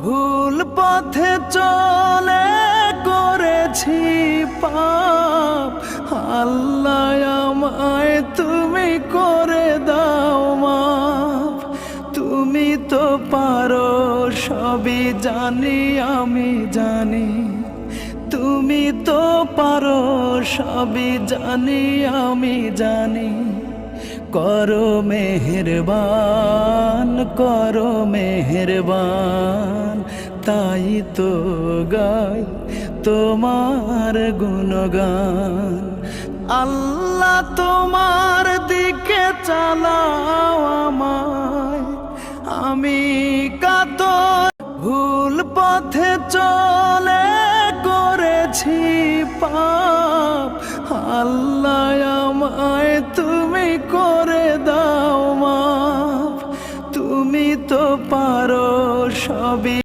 ভুল পথে চলে করেছি পাপ, আল্লাহ আমায় তুমি করে দাও মাফ। তুমি তো পারো সবই জানি আমি জানি, তুমি তো পারো সবই জানি আমি জানি। করো মেহেরবান, করো মেহেরবান, তাই তো গাই তোমার গুণগান। আল্লাহ তোমার দিকে চালাও আমায়, আমি কাতর ভুল পথে চলে করেছি পাপ, আল্লাহ আমায় তুমি করে দাও মাফ। তুমি তো পারো সবই